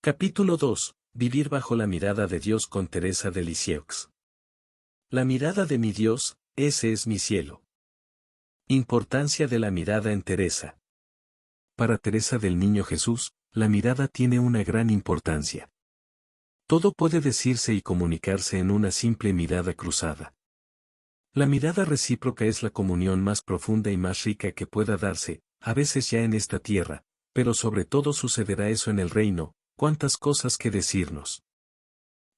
Capítulo 2. Vivir bajo la mirada de Dios con Teresa de Lisieux. La mirada de mi Dios, ese es mi cielo. Importancia de la mirada en Teresa. Para Teresa del Niño Jesús, la mirada tiene una gran importancia. Todo puede decirse y comunicarse en una simple mirada cruzada. La mirada recíproca es la comunión más profunda y más rica que pueda darse, a veces ya en esta tierra, pero sobre todo sucederá eso en el reino. Cuántas cosas que decirnos.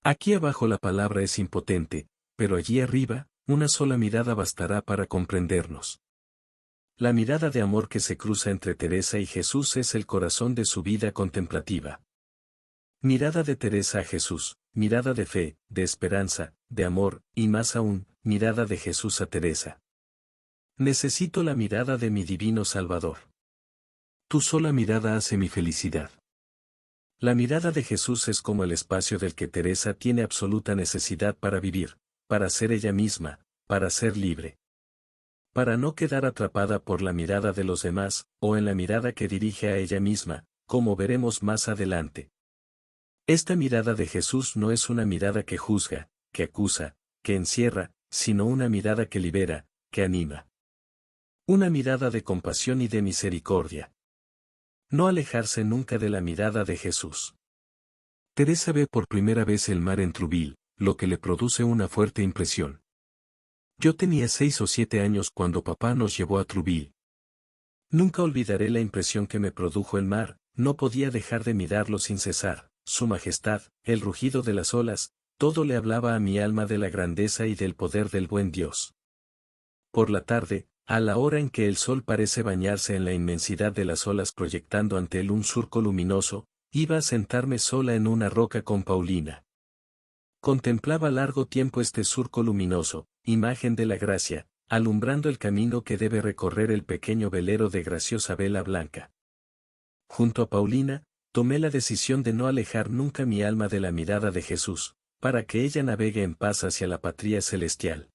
Aquí abajo la palabra es impotente, pero allí arriba, una sola mirada bastará para comprendernos. La mirada de amor que se cruza entre Teresa y Jesús es el corazón de su vida contemplativa. Mirada de Teresa a Jesús, mirada de fe, de esperanza, de amor, y más aún, mirada de Jesús a Teresa. Necesito la mirada de mi divino Salvador. Tu sola mirada hace mi felicidad. La mirada de Jesús es como el espacio del que Teresa tiene absoluta necesidad para vivir, para ser ella misma, para ser libre. Para no quedar atrapada por la mirada de los demás, o en la mirada que dirige a ella misma, como veremos más adelante. Esta mirada de Jesús no es una mirada que juzga, que acusa, que encierra, sino una mirada que libera, que anima. Una mirada de compasión y de misericordia. No alejarse nunca de la mirada de Jesús. Teresa ve por primera vez el mar en Trouville, lo que le produce una fuerte impresión. Yo tenía 6 o 7 años cuando papá nos llevó a Trouville. Nunca olvidaré la impresión que me produjo el mar, no podía dejar de mirarlo sin cesar, su majestad, el rugido de las olas, todo le hablaba a mi alma de la grandeza y del poder del buen Dios. Por la tarde, a la hora en que el sol parece bañarse en la inmensidad de las olas proyectando ante él un surco luminoso, iba a sentarme sola en una roca con Paulina. Contemplaba largo tiempo este surco luminoso, imagen de la gracia, alumbrando el camino que debe recorrer el pequeño velero de graciosa vela blanca. Junto a Paulina, tomé la decisión de no alejar nunca mi alma de la mirada de Jesús, para que ella navegue en paz hacia la patria celestial.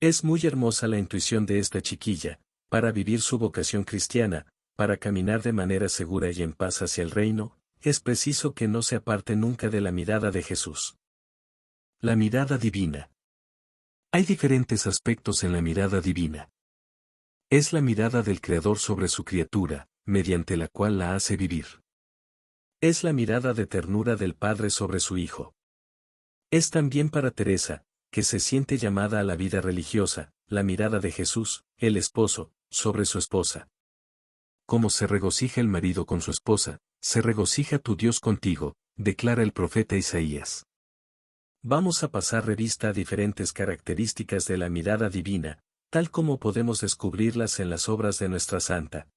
Es muy hermosa la intuición de esta chiquilla, para vivir su vocación cristiana, para caminar de manera segura y en paz hacia el reino, es preciso que no se aparte nunca de la mirada de Jesús. La mirada divina. Hay diferentes aspectos en la mirada divina. Es la mirada del Creador sobre su criatura, mediante la cual la hace vivir. Es la mirada de ternura del Padre sobre su Hijo. Es también para Teresa, que se siente llamada a la vida religiosa, la mirada de Jesús, el esposo, sobre su esposa. Como se regocija el marido con su esposa, se regocija tu Dios contigo, declara el profeta Isaías. Vamos a pasar revista a diferentes características de la mirada divina, tal como podemos descubrirlas en las obras de nuestra santa.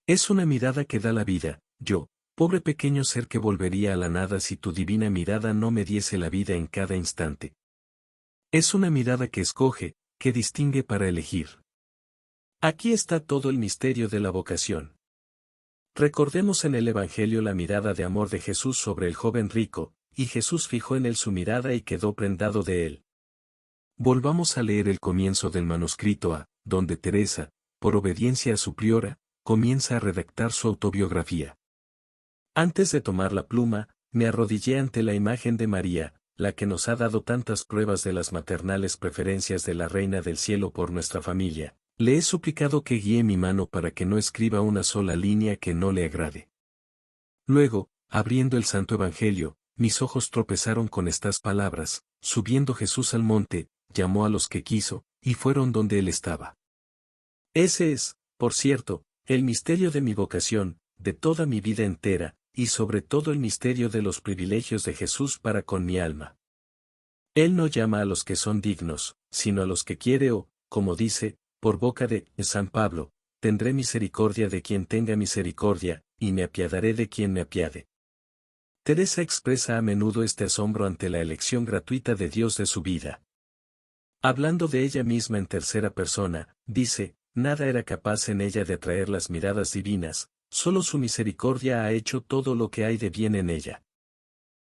Es una mirada que da la vida, yo, pobre pequeño ser que volvería a la nada si tu divina mirada no me diese la vida en cada instante. Es una mirada que escoge, que distingue para elegir. Aquí está todo el misterio de la vocación. Recordemos en el Evangelio la mirada de amor de Jesús sobre el joven rico, y Jesús fijó en él su mirada y quedó prendado de él. Volvamos a leer el comienzo del manuscrito A, donde Teresa, por obediencia a su priora, comienza a redactar su autobiografía. Antes de tomar la pluma, me arrodillé ante la imagen de María, la que nos ha dado tantas pruebas de las maternales preferencias de la Reina del Cielo por nuestra familia. Le he suplicado que guíe mi mano para que no escriba una sola línea que no le agrade. Luego, abriendo el Santo Evangelio, mis ojos tropezaron con estas palabras: subiendo Jesús al monte, llamó a los que quiso, y fueron donde él estaba. Ese es, por cierto, el misterio de mi vocación, de toda mi vida entera, y sobre todo el misterio de los privilegios de Jesús para con mi alma. Él no llama a los que son dignos, sino a los que quiere o, como dice, por boca de San Pablo, tendré misericordia de quien tenga misericordia, y me apiadaré de quien me apiade. Teresa expresa a menudo este asombro ante la elección gratuita de Dios de su vida. Hablando de ella misma en tercera persona, dice, nada era capaz en ella de atraer las miradas divinas, solo su misericordia ha hecho todo lo que hay de bien en ella.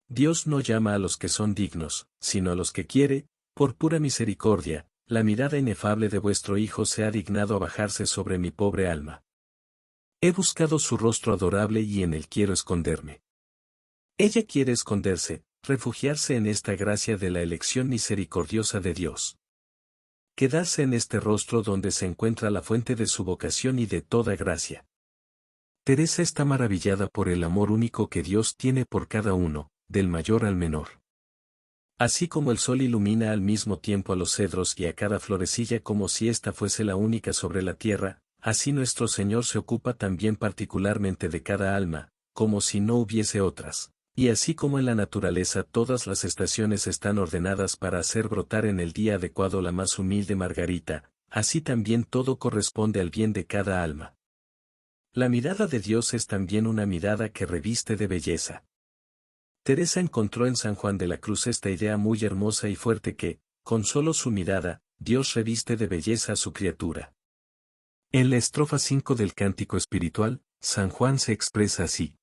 Dios no llama a los que son dignos, sino a los que quiere, por pura misericordia, la mirada inefable de vuestro Hijo se ha dignado a bajarse sobre mi pobre alma. He buscado su rostro adorable y en él quiero esconderme. Ella quiere esconderse, refugiarse en esta gracia de la elección misericordiosa de Dios. Quedarse en este rostro donde se encuentra la fuente de su vocación y de toda gracia. Teresa está maravillada por el amor único que Dios tiene por cada uno, del mayor al menor. Así como el sol ilumina al mismo tiempo a los cedros y a cada florecilla como si ésta fuese la única sobre la tierra, así nuestro Señor se ocupa también particularmente de cada alma, como si no hubiese otras. Y así como en la naturaleza todas las estaciones están ordenadas para hacer brotar en el día adecuado la más humilde margarita, así también todo corresponde al bien de cada alma. La mirada de Dios es también una mirada que reviste de belleza. Teresa encontró en San Juan de la Cruz esta idea muy hermosa y fuerte que, con solo su mirada, Dios reviste de belleza a su criatura. En la estrofa 5 del Cántico Espiritual, San Juan se expresa así.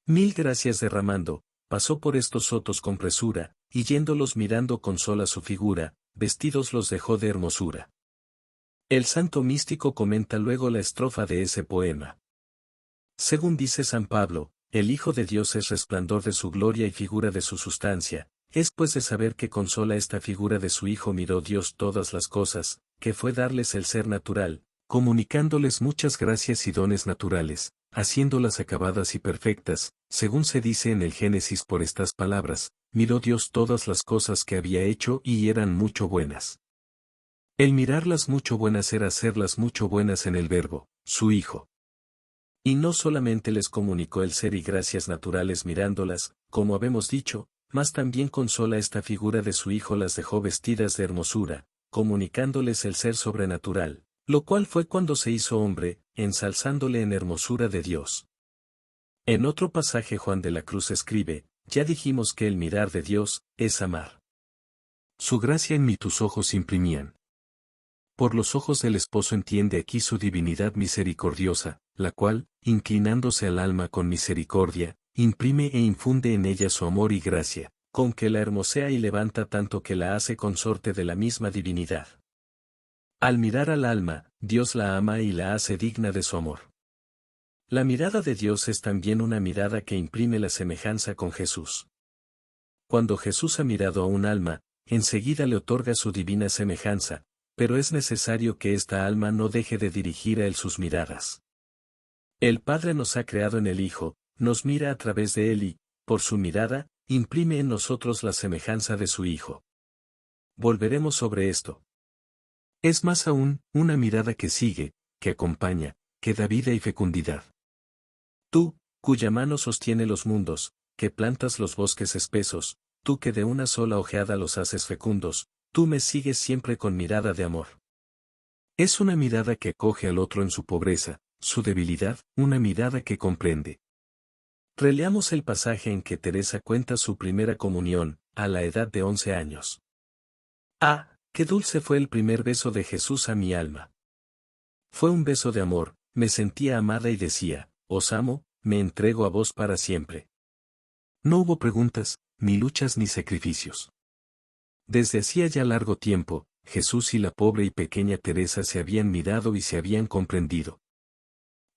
Mil gracias derramando, pasó por estos sotos con presura, y yéndolos mirando con sola su figura, vestidos los dejó de hermosura. El santo místico comenta luego la estrofa de ese poema. Según dice San Pablo, el Hijo de Dios es resplandor de su gloria y figura de su sustancia, es pues de saber que con sola esta figura de su Hijo miró Dios todas las cosas, que fue darles el ser natural, comunicándoles muchas gracias y dones naturales, haciéndolas acabadas y perfectas, según se dice en el Génesis por estas palabras, miró Dios todas las cosas que había hecho y eran mucho buenas. El mirarlas mucho buenas era hacerlas mucho buenas en el Verbo, su Hijo. Y no solamente les comunicó el ser y gracias naturales mirándolas, como habemos dicho, mas también con sola esta figura de su Hijo las dejó vestidas de hermosura, comunicándoles el ser sobrenatural, lo cual fue cuando se hizo hombre, ensalzándole en hermosura de Dios. En otro pasaje Juan de la Cruz escribe, ya dijimos que el mirar de Dios, es amar. Su gracia en mí tus ojos imprimían. Por los ojos del esposo entiende aquí su divinidad misericordiosa, la cual, inclinándose al alma con misericordia, imprime e infunde en ella su amor y gracia, con que la hermosea y levanta tanto que la hace consorte de la misma divinidad. Al mirar al alma, Dios la ama y la hace digna de su amor. La mirada de Dios es también una mirada que imprime la semejanza con Jesús. Cuando Jesús ha mirado a un alma, enseguida le otorga su divina semejanza, pero es necesario que esta alma no deje de dirigir a él sus miradas. El Padre nos ha creado en el Hijo, nos mira a través de él y, por su mirada, imprime en nosotros la semejanza de su Hijo. Volveremos sobre esto. Es más aún, una mirada que sigue, que acompaña, que da vida y fecundidad. Tú, cuya mano sostiene los mundos, que plantas los bosques espesos, tú que de una sola ojeada los haces fecundos, tú me sigues siempre con mirada de amor. Es una mirada que acoge al otro en su pobreza, su debilidad, una mirada que comprende. Releamos el pasaje en que Teresa cuenta su primera comunión, a la edad de 11 años. Ah, qué dulce fue el primer beso de Jesús a mi alma. Fue un beso de amor, me sentía amada y decía, os amo, me entrego a vos para siempre. No hubo preguntas, ni luchas ni sacrificios. Desde hacía ya largo tiempo, Jesús y la pobre y pequeña Teresa se habían mirado y se habían comprendido.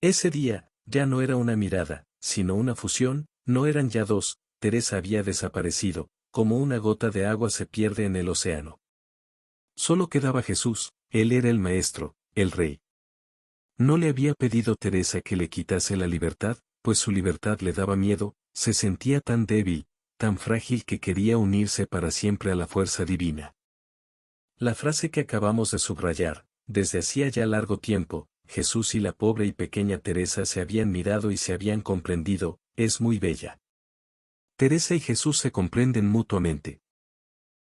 Ese día, ya no era una mirada, sino una fusión, no eran ya dos, Teresa había desaparecido, como una gota de agua se pierde en el océano. Solo quedaba Jesús, él era el Maestro, el Rey. No le había pedido Teresa que le quitase la libertad, pues su libertad le daba miedo, se sentía tan débil, tan frágil que quería unirse para siempre a la fuerza divina. La frase que acabamos de subrayar, desde hacía ya largo tiempo, Jesús y la pobre y pequeña Teresa se habían mirado y se habían comprendido, es muy bella. Teresa y Jesús se comprenden mutuamente.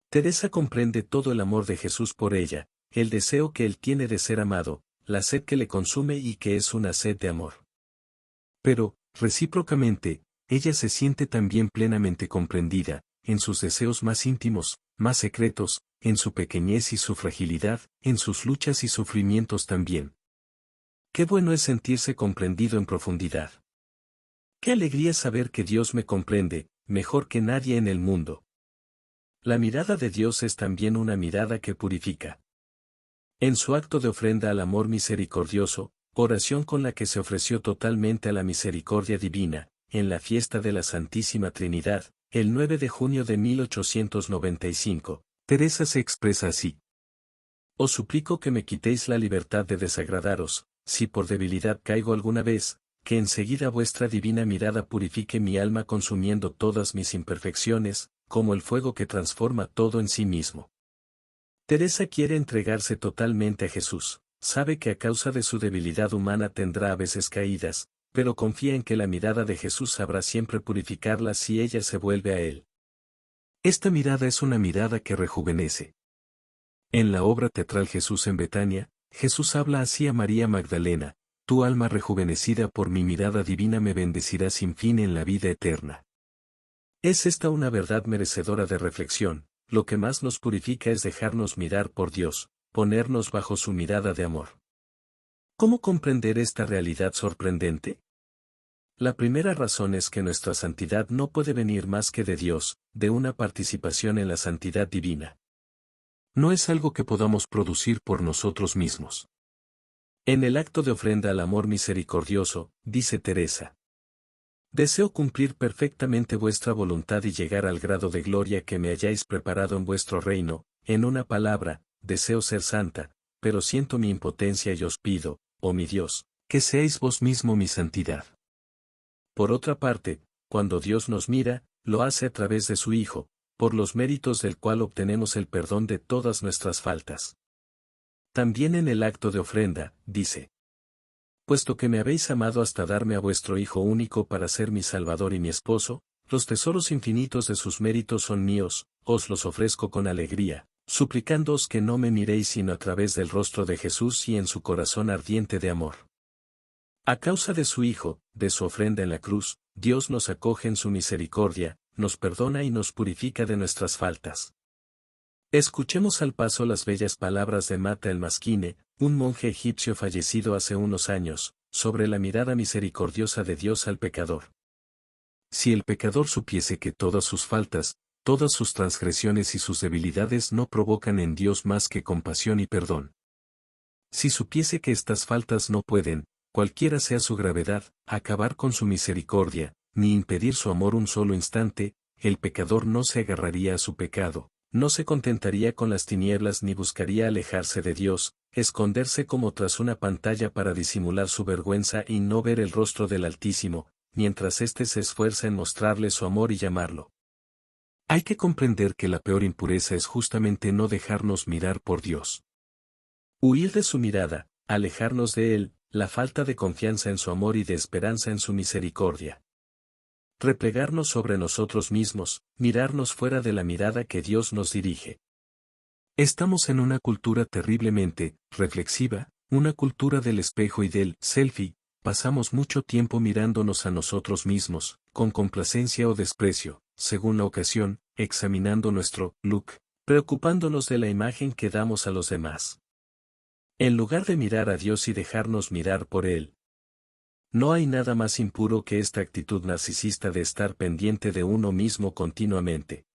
Teresa comprende todo el amor de Jesús por ella, el deseo que él tiene de ser amado, la sed que le consume y que es una sed de amor. Pero, recíprocamente, ella se siente también plenamente comprendida, en sus deseos más íntimos, más secretos, en su pequeñez y su fragilidad, en sus luchas y sufrimientos también. Qué bueno es sentirse comprendido en profundidad. Qué alegría saber que Dios me comprende, mejor que nadie en el mundo. La mirada de Dios es también una mirada que purifica. En su acto de ofrenda al amor misericordioso, oración con la que se ofreció totalmente a la misericordia divina, en la fiesta de la Santísima Trinidad, el 9 de junio de 1895, Teresa se expresa así. Os suplico que me quitéis la libertad de desagradaros, si por debilidad caigo alguna vez, que enseguida vuestra divina mirada purifique mi alma consumiendo todas mis imperfecciones, como el fuego que transforma todo en sí mismo. Teresa quiere entregarse totalmente a Jesús, sabe que a causa de su debilidad humana tendrá a veces caídas, pero confía en que la mirada de Jesús sabrá siempre purificarla si ella se vuelve a Él. Esta mirada es una mirada que rejuvenece. En la obra teatral Jesús en Betania, Jesús habla así a María Magdalena: tu alma rejuvenecida por mi mirada divina me bendecirá sin fin en la vida eterna. Es esta una verdad merecedora de reflexión. Lo que más nos purifica es dejarnos mirar por Dios, ponernos bajo su mirada de amor. ¿Cómo comprender esta realidad sorprendente? La primera razón es que nuestra santidad no puede venir más que de Dios, de una participación en la santidad divina. No es algo que podamos producir por nosotros mismos. En el acto de ofrenda al amor misericordioso, dice Teresa: deseo cumplir perfectamente vuestra voluntad y llegar al grado de gloria que me hayáis preparado en vuestro reino. En una palabra, deseo ser santa, pero siento mi impotencia y os pido, oh mi Dios, que seáis vos mismo mi santidad. Por otra parte, cuando Dios nos mira, lo hace a través de su Hijo, por los méritos del cual obtenemos el perdón de todas nuestras faltas. También en el acto de ofrenda, dice: puesto que me habéis amado hasta darme a vuestro Hijo único para ser mi Salvador y mi esposo, los tesoros infinitos de sus méritos son míos, os los ofrezco con alegría, suplicándoos que no me miréis sino a través del rostro de Jesús y en su corazón ardiente de amor. A causa de su Hijo, de su ofrenda en la cruz, Dios nos acoge en su misericordia, nos perdona y nos purifica de nuestras faltas. Escuchemos al paso las bellas palabras de Mata el Maskine, un monje egipcio fallecido hace unos años, sobre la mirada misericordiosa de Dios al pecador. Si el pecador supiese que todas sus faltas, todas sus transgresiones y sus debilidades no provocan en Dios más que compasión y perdón. Si supiese que estas faltas no pueden, cualquiera sea su gravedad, acabar con su misericordia, ni impedir su amor un solo instante, el pecador no se agarraría a su pecado, no se contentaría con las tinieblas ni buscaría alejarse de Dios, esconderse como tras una pantalla para disimular su vergüenza y no ver el rostro del Altísimo, mientras éste se esfuerza en mostrarle su amor y llamarlo. Hay que comprender que la peor impureza es justamente no dejarnos mirar por Dios. Huir de su mirada, alejarnos de Él, la falta de confianza en su amor y de esperanza en su misericordia. Replegarnos sobre nosotros mismos, mirarnos fuera de la mirada que Dios nos dirige. Estamos en una cultura terriblemente reflexiva, una cultura del espejo y del selfie. Pasamos mucho tiempo mirándonos a nosotros mismos, con complacencia o desprecio, según la ocasión, examinando nuestro look, preocupándonos de la imagen que damos a los demás. En lugar de mirar a Dios y dejarnos mirar por Él. No hay nada más impuro que esta actitud narcisista de estar pendiente de uno mismo continuamente.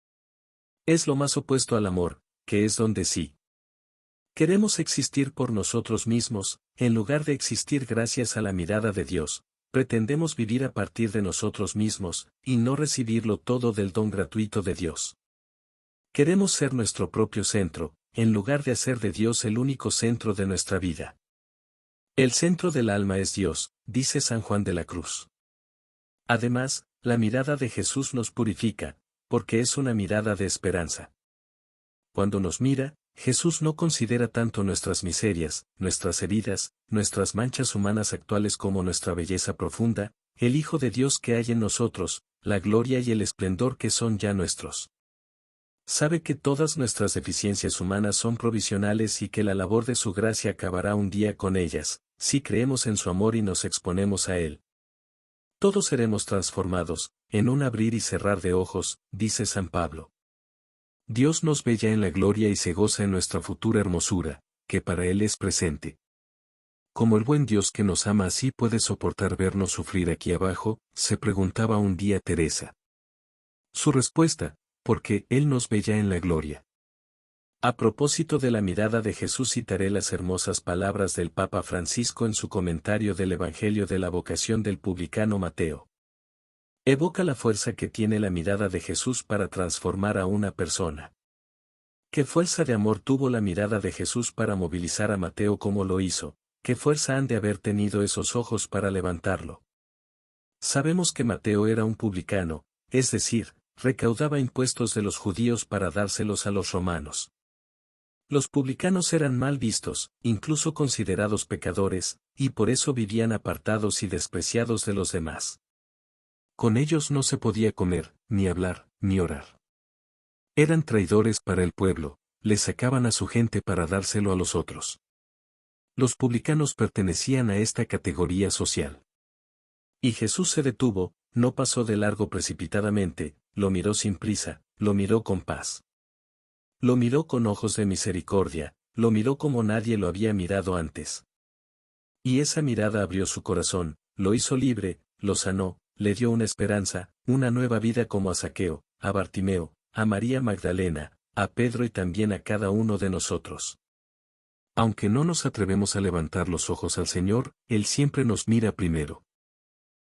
Es lo más opuesto al amor, que es donde sí queremos existir por nosotros mismos, en lugar de existir gracias a la mirada de Dios, pretendemos vivir a partir de nosotros mismos, y no recibirlo todo del don gratuito de Dios. Queremos ser nuestro propio centro, en lugar de hacer de Dios el único centro de nuestra vida. El centro del alma es Dios, dice San Juan de la Cruz. Además, la mirada de Jesús nos purifica, porque es una mirada de esperanza. Cuando nos mira, Jesús no considera tanto nuestras miserias, nuestras heridas, nuestras manchas humanas actuales como nuestra belleza profunda, el Hijo de Dios que hay en nosotros, la gloria y el esplendor que son ya nuestros. Sabe que todas nuestras deficiencias humanas son provisionales y que la labor de su gracia acabará un día con ellas, si creemos en su amor y nos exponemos a Él. Todos seremos transformados, en un abrir y cerrar de ojos, dice San Pablo. Dios nos ve ya en la gloria y se goza en nuestra futura hermosura, que para Él es presente. ¿Cómo el buen Dios que nos ama así puede soportar vernos sufrir aquí abajo?, se preguntaba un día Teresa. Su respuesta: porque Él nos ve ya en la gloria. A propósito de la mirada de Jesús citaré las hermosas palabras del Papa Francisco en su comentario del Evangelio de la vocación del publicano Mateo. Evoca la fuerza que tiene la mirada de Jesús para transformar a una persona. ¿Qué fuerza de amor tuvo la mirada de Jesús para movilizar a Mateo como lo hizo? ¿Qué fuerza han de haber tenido esos ojos para levantarlo? Sabemos que Mateo era un publicano, es decir, recaudaba impuestos de los judíos para dárselos a los romanos. Los publicanos eran mal vistos, incluso considerados pecadores, y por eso vivían apartados y despreciados de los demás. Con ellos no se podía comer, ni hablar, ni orar. Eran traidores para el pueblo, les sacaban a su gente para dárselo a los otros. Los publicanos pertenecían a esta categoría social. Y Jesús se detuvo, no pasó de largo precipitadamente, lo miró sin prisa, lo miró con paz. Lo miró con ojos de misericordia, lo miró como nadie lo había mirado antes. Y esa mirada abrió su corazón, lo hizo libre, lo sanó, le dio una esperanza, una nueva vida como a Zaqueo, a Bartimeo, a María Magdalena, a Pedro y también a cada uno de nosotros. Aunque no nos atrevemos a levantar los ojos al Señor, Él siempre nos mira primero.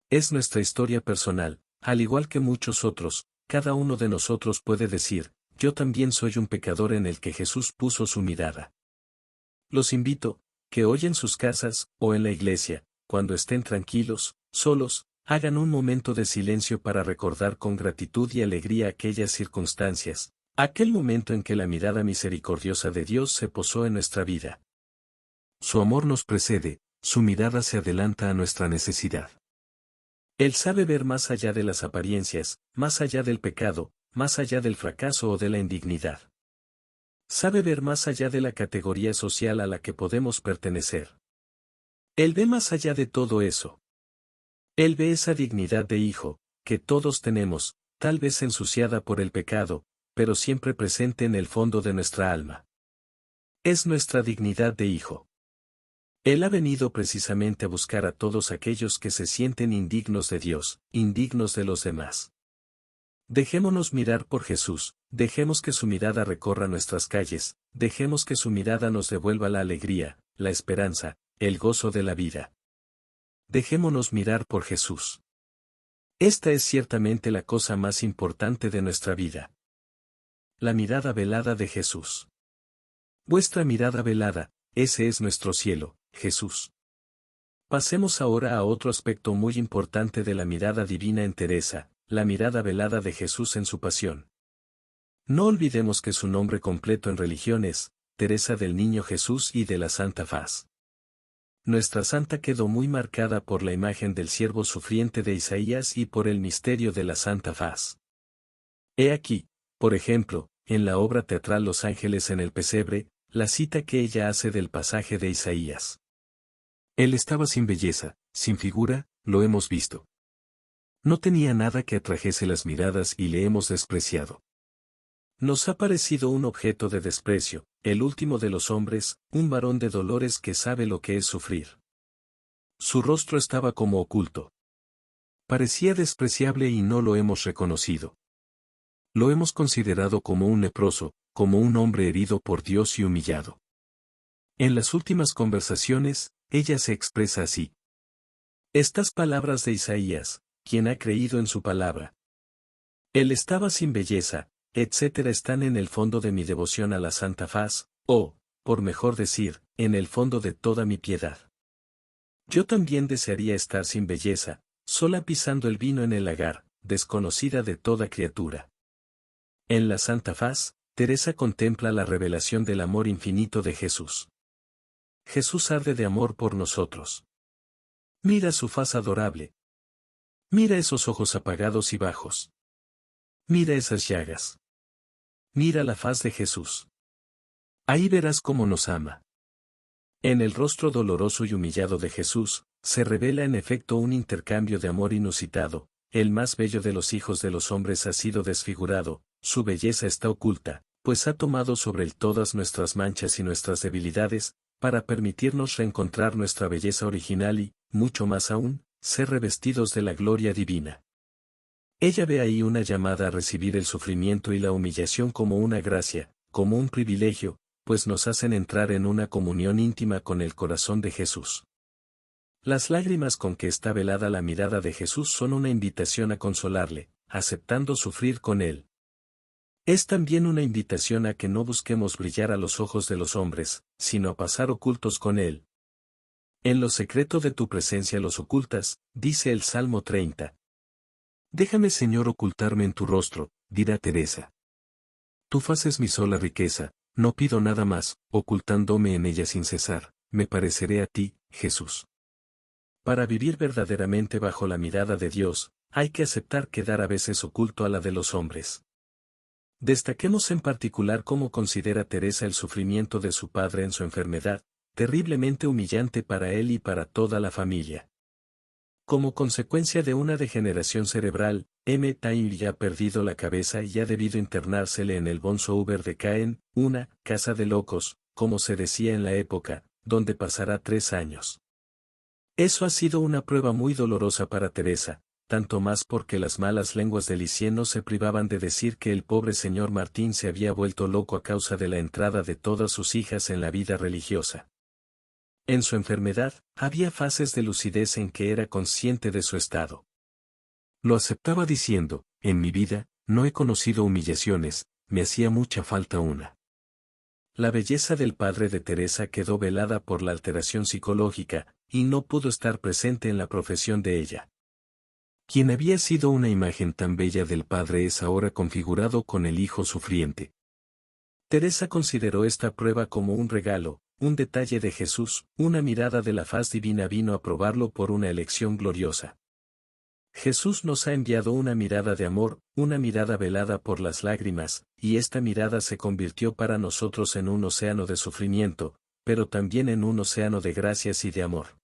Es nuestra historia personal, al igual que muchos otros, cada uno de nosotros puede decir, yo también soy un pecador en el que Jesús puso su mirada. Los invito, que hoy en sus casas, o en la iglesia, cuando estén tranquilos, solos, hagan un momento de silencio para recordar con gratitud y alegría aquellas circunstancias, aquel momento en que la mirada misericordiosa de Dios se posó en nuestra vida. Su amor nos precede, su mirada se adelanta a nuestra necesidad. Él sabe ver más allá de las apariencias, más allá del pecado, más allá del fracaso o de la indignidad. Sabe ver más allá de la categoría social a la que podemos pertenecer. Él ve más allá de todo eso. Él ve esa dignidad de hijo, que todos tenemos, tal vez ensuciada por el pecado, pero siempre presente en el fondo de nuestra alma. Es nuestra dignidad de hijo. Él ha venido precisamente a buscar a todos aquellos que se sienten indignos de Dios, indignos de los demás. Dejémonos mirar por Jesús, dejemos que su mirada recorra nuestras calles, dejemos que su mirada nos devuelva la alegría, la esperanza, el gozo de la vida. Dejémonos mirar por Jesús. Esta es ciertamente la cosa más importante de nuestra vida. La mirada velada de Jesús. Vuestra mirada velada, ese es nuestro cielo, Jesús. Pasemos ahora a otro aspecto muy importante de la mirada divina en Teresa, la mirada velada de Jesús en su pasión. No olvidemos que su nombre completo en religión es Teresa del Niño Jesús y de la Santa Faz. Nuestra santa quedó muy marcada por la imagen del siervo sufriente de Isaías y por el misterio de la Santa Faz. He aquí, por ejemplo, en la obra teatral Los Ángeles en el Pesebre, la cita que ella hace del pasaje de Isaías. Él estaba sin belleza, sin figura, lo hemos visto. No tenía nada que atrajese las miradas y le hemos despreciado. Nos ha parecido un objeto de desprecio, el último de los hombres, un varón de dolores que sabe lo que es sufrir. Su rostro estaba como oculto. Parecía despreciable y no lo hemos reconocido. Lo hemos considerado como un leproso, como un hombre herido por Dios y humillado. En las últimas conversaciones, ella se expresa así. Estas palabras de Isaías, quien ha creído en su palabra. Él estaba sin belleza, etc. están en el fondo de mi devoción a la Santa Faz, o, por mejor decir, en el fondo de toda mi piedad. Yo también desearía estar sin belleza, sola pisando el vino en el lagar, desconocida de toda criatura. En la Santa Faz, Teresa contempla la revelación del amor infinito de Jesús. Jesús arde de amor por nosotros. Mira su faz adorable. Mira esos ojos apagados y bajos. Mira esas llagas. Mira la faz de Jesús. Ahí verás cómo nos ama. En el rostro doloroso y humillado de Jesús, se revela en efecto un intercambio de amor inusitado, el más bello de los hijos de los hombres ha sido desfigurado, su belleza está oculta, pues ha tomado sobre él todas nuestras manchas y nuestras debilidades, para permitirnos reencontrar nuestra belleza original y, mucho más aún, ser revestidos de la gloria divina. Ella ve ahí una llamada a recibir el sufrimiento y la humillación como una gracia, como un privilegio, pues nos hacen entrar en una comunión íntima con el corazón de Jesús. Las lágrimas con que está velada la mirada de Jesús son una invitación a consolarle, aceptando sufrir con él. Es también una invitación a que no busquemos brillar a los ojos de los hombres, sino a pasar ocultos con él. En lo secreto de tu presencia los ocultas, dice el Salmo 30. Déjame, Señor, ocultarme en tu rostro, dirá Teresa. Tu faz es mi sola riqueza, no pido nada más, ocultándome en ella sin cesar, me pareceré a ti, Jesús. Para vivir verdaderamente bajo la mirada de Dios, hay que aceptar quedar a veces oculto a la de los hombres. Destaquemos en particular cómo considera Teresa el sufrimiento de su padre en su enfermedad, terriblemente humillante para él y para toda la familia. Como consecuencia de una degeneración cerebral, M. Taylor ya ha perdido la cabeza y ha debido internársele en el Bonsoeuber de Caen, una casa de locos, como se decía en la época, donde pasará 3 años. Eso ha sido una prueba muy dolorosa para Teresa, tanto más porque las malas lenguas de Lisieux no se privaban de decir que el pobre señor Martín se había vuelto loco a causa de la entrada de todas sus hijas en la vida religiosa. En su enfermedad, había fases de lucidez en que era consciente de su estado. Lo aceptaba diciendo, en mi vida, no he conocido humillaciones, me hacía mucha falta una. La belleza del padre de Teresa quedó velada por la alteración psicológica, y no pudo estar presente en la profesión de ella. Quien había sido una imagen tan bella del padre es ahora configurado con el hijo sufriente. Teresa consideró esta prueba como un regalo, un detalle de Jesús, una mirada de la faz divina vino a probarlo por una elección gloriosa. Jesús nos ha enviado una mirada de amor, una mirada velada por las lágrimas, y esta mirada se convirtió para nosotros en un océano de sufrimiento, pero también en un océano de gracias y de amor.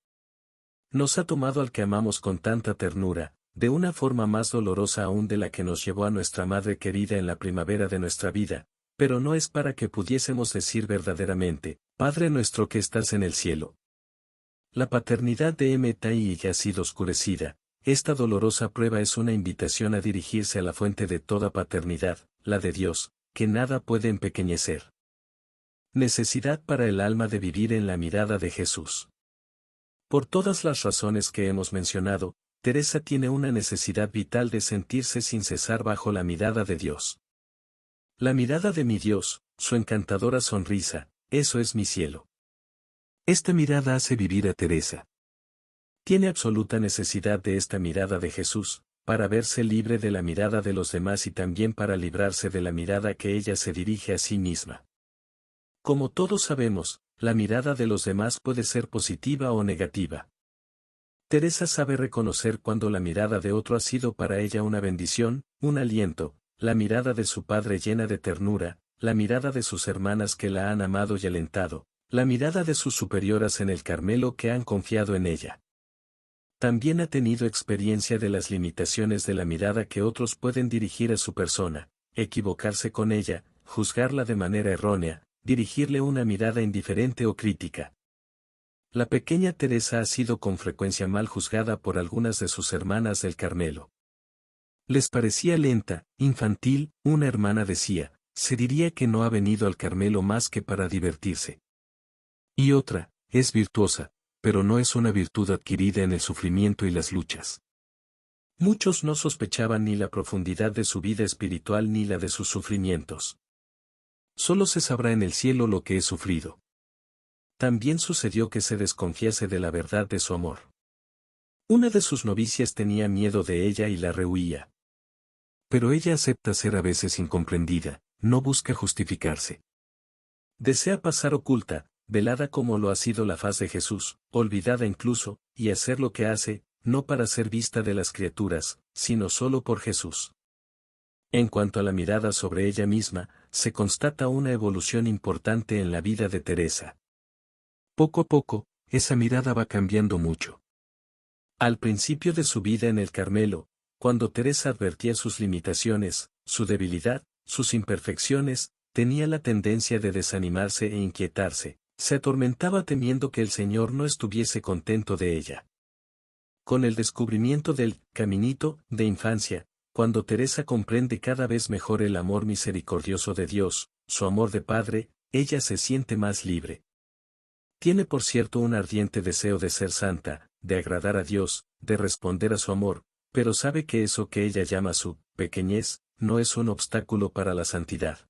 Nos ha tomado al que amamos con tanta ternura, de una forma más dolorosa aún de la que nos llevó a nuestra madre querida en la primavera de nuestra vida, pero no es para que pudiésemos decir verdaderamente, Padre nuestro que estás en el cielo. La paternidad de M.T.I. ya ha sido oscurecida, esta dolorosa prueba es una invitación a dirigirse a la fuente de toda paternidad, la de Dios, que nada puede empequeñecer. Necesidad para el alma de vivir en la mirada de Jesús. Por todas las razones que hemos mencionado, Teresa tiene una necesidad vital de sentirse sin cesar bajo la mirada de Dios. La mirada de mi Dios, su encantadora sonrisa, eso es mi cielo. Esta mirada hace vivir a Teresa. Tiene absoluta necesidad de esta mirada de Jesús, para verse libre de la mirada de los demás y también para librarse de la mirada que ella se dirige a sí misma. Como todos sabemos, la mirada de los demás puede ser positiva o negativa. Teresa sabe reconocer cuando la mirada de otro ha sido para ella una bendición, un aliento, la mirada de su padre llena de ternura, la mirada de sus hermanas que la han amado y alentado, la mirada de sus superioras en el Carmelo que han confiado en ella. También ha tenido experiencia de las limitaciones de la mirada que otros pueden dirigir a su persona, equivocarse con ella, juzgarla de manera errónea, dirigirle una mirada indiferente o crítica. La pequeña Teresa ha sido con frecuencia mal juzgada por algunas de sus hermanas del Carmelo. Les parecía lenta, infantil, una hermana decía, se diría que no ha venido al Carmelo más que para divertirse. Y otra, es virtuosa, pero no es una virtud adquirida en el sufrimiento y las luchas. Muchos no sospechaban ni la profundidad de su vida espiritual ni la de sus sufrimientos. Solo se sabrá en el cielo lo que he sufrido. También sucedió que se desconfiase de la verdad de su amor. Una de sus novicias tenía miedo de ella y la rehuía. Pero ella acepta ser a veces incomprendida, no busca justificarse. Desea pasar oculta, velada como lo ha sido la faz de Jesús, olvidada incluso, y hacer lo que hace, no para ser vista de las criaturas, sino solo por Jesús. En cuanto a la mirada sobre ella misma, se constata una evolución importante en la vida de Teresa. Poco a poco, esa mirada va cambiando mucho. Al principio de su vida en el Carmelo, cuando Teresa advertía sus limitaciones, su debilidad, sus imperfecciones, tenía la tendencia de desanimarse e inquietarse, se atormentaba temiendo que el Señor no estuviese contento de ella. Con el descubrimiento del caminito de infancia, cuando Teresa comprende cada vez mejor el amor misericordioso de Dios, su amor de padre, ella se siente más libre. Tiene por cierto un ardiente deseo de ser santa, de agradar a Dios, de responder a su amor, pero sabe que eso que ella llama su pequeñez, no es un obstáculo para la santidad.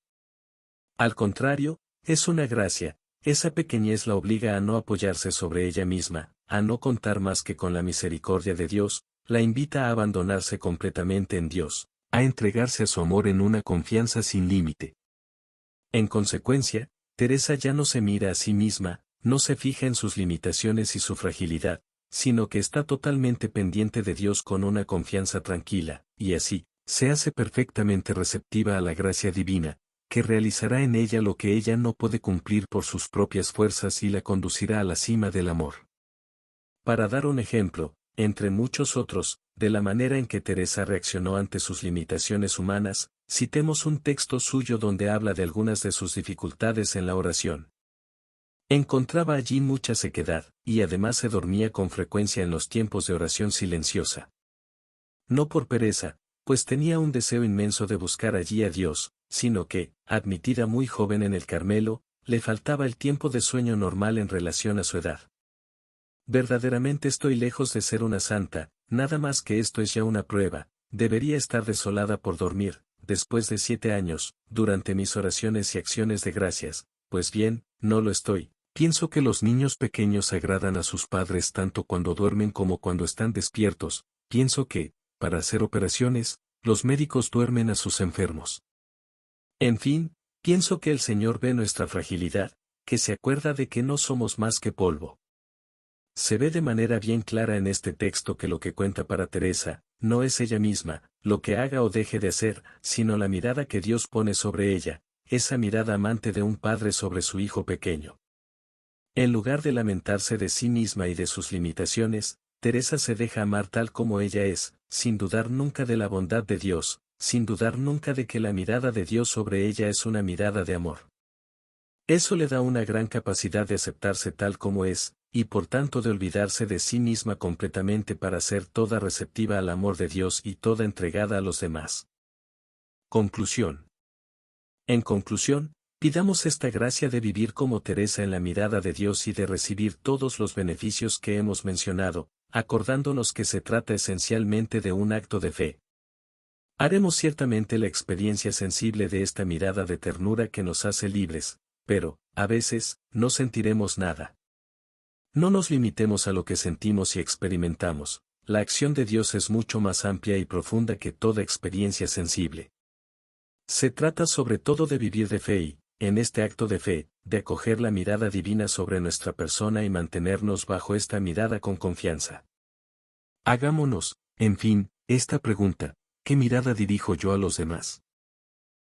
Al contrario, es una gracia. Esa pequeñez la obliga a no apoyarse sobre ella misma, a no contar más que con la misericordia de Dios, la invita a abandonarse completamente en Dios, a entregarse a su amor en una confianza sin límite. En consecuencia, Teresa ya no se mira a sí misma, no se fija en sus limitaciones y su fragilidad, sino que está totalmente pendiente de Dios con una confianza tranquila, y así, se hace perfectamente receptiva a la gracia divina, que realizará en ella lo que ella no puede cumplir por sus propias fuerzas y la conducirá a la cima del amor. Para dar un ejemplo, entre muchos otros, de la manera en que Teresa reaccionó ante sus limitaciones humanas, citemos un texto suyo donde habla de algunas de sus dificultades en la oración. Encontraba allí mucha sequedad, y además se dormía con frecuencia en los tiempos de oración silenciosa. No por pereza, pues tenía un deseo inmenso de buscar allí a Dios, sino que, admitida muy joven en el Carmelo, le faltaba el tiempo de sueño normal en relación a su edad. Verdaderamente estoy lejos de ser una santa, nada más que esto es ya una prueba, debería estar desolada por dormir, después de 7 años, durante mis oraciones y acciones de gracias, pues bien, no lo estoy. Pienso que los niños pequeños agradan a sus padres tanto cuando duermen como cuando están despiertos, pienso que, para hacer operaciones, los médicos duermen a sus enfermos. En fin, pienso que el Señor ve nuestra fragilidad, que se acuerda de que no somos más que polvo. Se ve de manera bien clara en este texto que lo que cuenta para Teresa, no es ella misma, lo que haga o deje de hacer, sino la mirada que Dios pone sobre ella, esa mirada amante de un padre sobre su hijo pequeño. En lugar de lamentarse de sí misma y de sus limitaciones, Teresa se deja amar tal como ella es, sin dudar nunca de la bondad de Dios, sin dudar nunca de que la mirada de Dios sobre ella es una mirada de amor. Eso le da una gran capacidad de aceptarse tal como es, y por tanto de olvidarse de sí misma completamente para ser toda receptiva al amor de Dios y toda entregada a los demás. Conclusión. En conclusión, pidamos esta gracia de vivir como Teresa en la mirada de Dios y de recibir todos los beneficios que hemos mencionado, acordándonos que se trata esencialmente de un acto de fe. Haremos ciertamente la experiencia sensible de esta mirada de ternura que nos hace libres, pero, a veces, no sentiremos nada. No nos limitemos a lo que sentimos y experimentamos, la acción de Dios es mucho más amplia y profunda que toda experiencia sensible. Se trata sobre todo de vivir de fe y, en este acto de fe, de acoger la mirada divina sobre nuestra persona y mantenernos bajo esta mirada con confianza. Hagámonos, en fin, esta pregunta: ¿qué mirada dirijo yo a los demás?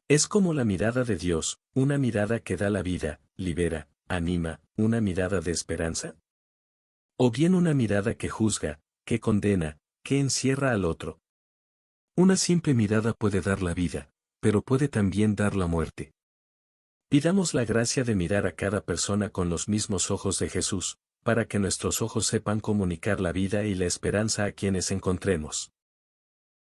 Es como la mirada de Dios, una mirada que da la vida, libera, anima, una mirada de esperanza. O bien una mirada que juzga, que condena, que encierra al otro. Una simple mirada puede dar la vida, pero puede también dar la muerte. Pidamos la gracia de mirar a cada persona con los mismos ojos de Jesús, para que nuestros ojos sepan comunicar la vida y la esperanza a quienes encontremos.